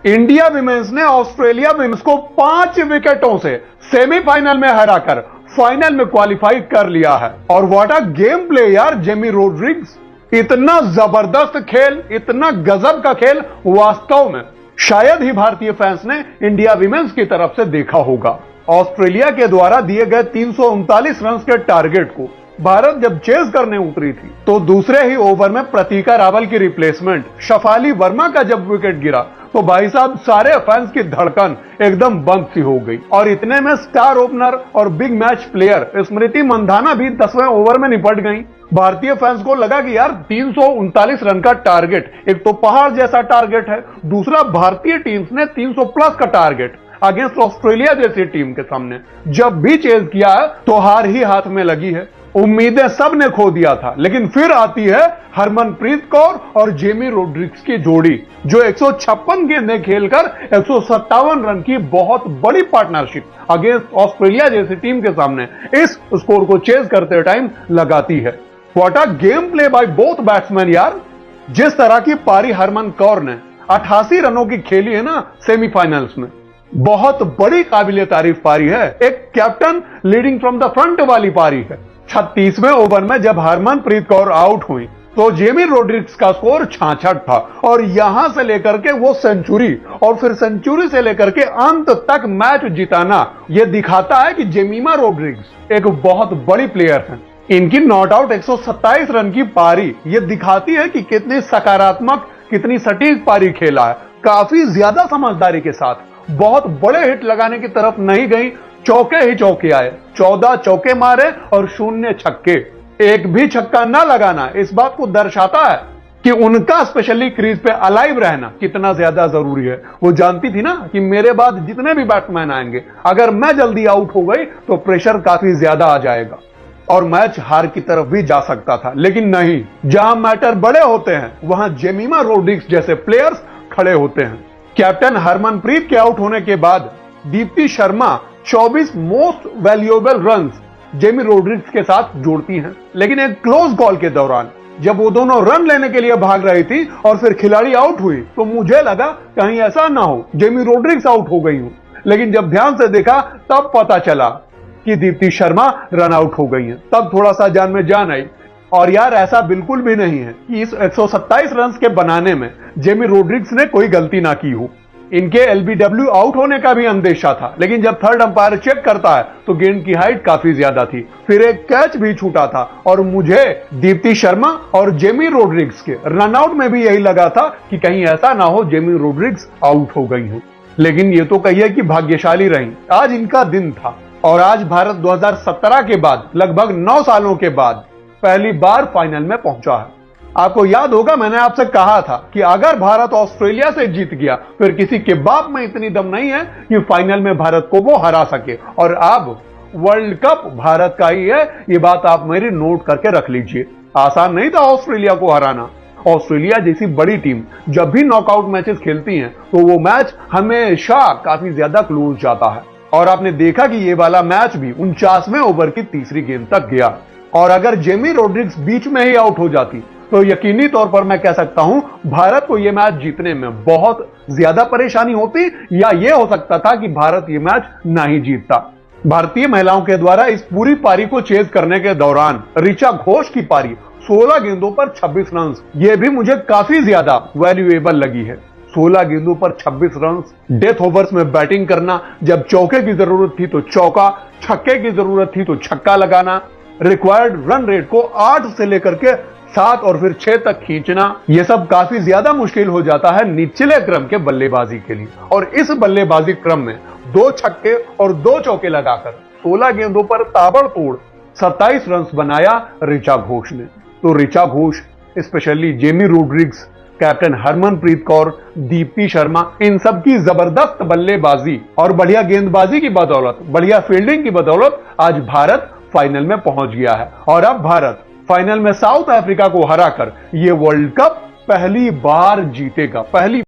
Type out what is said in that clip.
India women's ने Australia women's को 5 विकेटों से सेमीफाइनल में हराकर फाइनल में क्वालिफाई कर लिया है। और व्हाट अ गेम प्ले यार जेमी रोड्रिग्स, इतना जबरदस्त खेल, इतना गजब का खेल वास्तव में शायद ही भारतीय फैंस ने इंडिया विमेंस की तरफ से देखा होगा। ऑस्ट्रेलिया के द्वारा दिए गए 339 रन के टारगेट को भारत जब चेज करने उतरी थी तो दूसरे ही ओवर में प्रतीका रावल की रिप्लेसमेंट शफाली वर्मा का जब विकेट गिरा तो भाई साहब सारे फैंस की धड़कन एकदम बंद सी हो गई। और इतने में स्टार ओपनर और big match player Smriti Mandhana भी 10वें ओवर में निपट गई। भारतीय फैंस को लगा कि यार 339 रन का टारगेट एक तो पहाड़ जैसा टारगेट है, दूसरा भारतीय टीम्स ने 300 प्लस का टारगेट अगेंस्ट ऑस्ट्रेलिया जैसी टीम के सामने जब भी चेज किया तो हार ही हाथ में लगी है। उम्मीदें सब ने खो दिया था, लेकिन फिर आती है हरमनप्रीत कौर और जेमी रोड्रिग्स की जोड़ी जो 156 गेंदें खेलकर 157 रन की बहुत बड़ी पार्टनरशिप अगेंस्ट ऑस्ट्रेलिया जैसी टीम के सामने इस स्कोर को चेज करते टाइम लगाती है। What a game play by both batsman यार। जिस तरह की पारी हरमन कौर ने 88 रनों की खेली है ना सेमीफाइनल्स में, बहुत बड़ी काबिले तारीफ पारी है। एक captain leading from the front वाली पारी है। 36वें ओवर में जब हरमनप्रीत कौर आउट हुई तो जेमी रोड्रिग्स का स्कोर 66 था और यहां से लेकर के वो सेंचुरी और फिर सेंचुरी से लेकर के अंत तक मैच जिताना यह दिखाता है कि जेमिमा रोड्रिग्स एक बहुत बड़ी प्लेयर है। इनकी नॉट आउट 127 रन की पारी यह दिखाती है कि कितनी सकारात्मक, कितनी सटीक पारी खेला है। काफी ज्यादा समझदारी के साथ बहुत बड़े हिट लगाने की तरफ नहीं गई, चौके ही चौके आए। 14 चौके मारे और 0 छक्के। एक भी छक्का ना लगाना इस बात को दर्शाता है कि उनका स्पेशली क्रीज पे अलाइव रहना कितना ज्यादा जरूरी है। वो जानती थी ना कि मेरे बाद जितने भी बैट्समैन आएंगे, अगर मैं जल्दी आउट हो गई तो प्रेशर काफी ज्यादा आ जाएगा और मैच हार की तरफ भी जा सकता था। लेकिन नहीं, जहां मैटर बड़े होते हैं वहां जेमिमा रोड्रिग्स जैसे प्लेयर्स खड़े होते हैं। कैप्टन हरमनप्रीत के आउट होने के बाद Deepti Sharma 24 most valuable runs Jemimah Rodrigues के साथ जोड़ती हैं। लेकिन एक क्लोज कॉल के दौरान जब वो दोनों रन लेने के लिए भाग रही थी और फिर खिलाड़ी आउट हुई तो मुझे लगा कहीं ऐसा ना हो जेमी रोड्रिग्स आउट हो गई हूं। लेकिन जब ध्यान से देखा तब पता चला कि दीप्ति शर्मा रन आउट हो गई हैं। तब थोड़ा सा जान में जान आई। और यार ऐसा बिल्कुल भी नहीं है कि इस 127 रन के बनाने में जेमी रोड्रिग्स ने कोई गलती ना की हो। इनके एलबीडब्ल्यू आउट होने का भी अंदेशा था, लेकिन जब थर्ड अंपायर चेक करता है तो गेंद की हाइट काफी ज्यादा थी। फिर एक कैच भी छूटा था और मुझे दीप्ति शर्मा और जेमी रोड्रिग्स के रनआउट में भी यही लगा था कि कहीं ऐसा ना हो जेमी रोड्रिग्स आउट हो गई हो। लेकिन ये तो कहिए कि भाग्यशाली रही, आज इनका दिन था। और आज भारत 2017 के बाद लगभग 9 सालों के बाद पहली बार फाइनल में पहुंचा है। आपको याद होगा मैंने आपसे कहा था कि अगर भारत ऑस्ट्रेलिया से जीत गया फिर किसी के बाप में इतनी दम नहीं है कि फाइनल में भारत को वो हरा सके। और अब वर्ल्ड कप भारत का ही है, ये बात आप मेरी नोट करके रख लीजिए। आसान नहीं था ऑस्ट्रेलिया को हराना। ऑस्ट्रेलिया जैसी बड़ी टीम जब भी नॉकआउट मैचेस खेलती हैं तो वो मैच हमेशा काफी ज्यादा क्लोज जाता है। और आपने देखा कि ये वाला मैच भी 49वें ओवर की तीसरी गेंद तक गया। और अगर जेमी रोड्रिग्स बीच में ही आउट हो जाती तो यकीनी तौर पर मैं कह सकता हूं भारत को यह मैच जीतने में बहुत ज्यादा परेशानी होती, या यह हो सकता था कि भारत यह मैच ना ही जीतता। भारतीय महिलाओं के द्वारा इस पूरी पारी को चेज करने के दौरान ऋचा घोष की पारी 16 गेंदों पर 26 रन, यह भी मुझे काफी ज्यादा वैल्यूएबल लगी है। 16 गेंदों पर 26 रन, डेथ ओवर्स में बैटिंग करना, जब चौके की जरूरत थी तो चौका, छक्के की जरूरत थी तो छक्का लगाना, रिक्वायर्ड रन रेट को 8 से लेकर के 7 और फिर 6 तक खींचना, यह सब काफी ज्यादा मुश्किल हो जाता है निचले क्रम के बल्लेबाजी के लिए। और इस बल्लेबाजी क्रम में 2 छक्के और 2 चौके लगाकर 16 गेंदों पर ताबड़तोड़ 27 रन बनाया ऋचा घोष ने। तो ऋचा घोष, स्पेशली जेमी रोड्रिग्स, कैप्टन हरमनप्रीत कौर, दीप्ति शर्मा, इन सब की जबरदस्त बल्लेबाजी और बढ़िया गेंदबाजी की बदौलत, बढ़िया फील्डिंग की बदौलत आज भारत फाइनल में पहुंच गया है। और अब भारत फाइनल में साउथ अफ्रीका को हराकर ये वर्ल्ड कप पहली बार जीतेगा।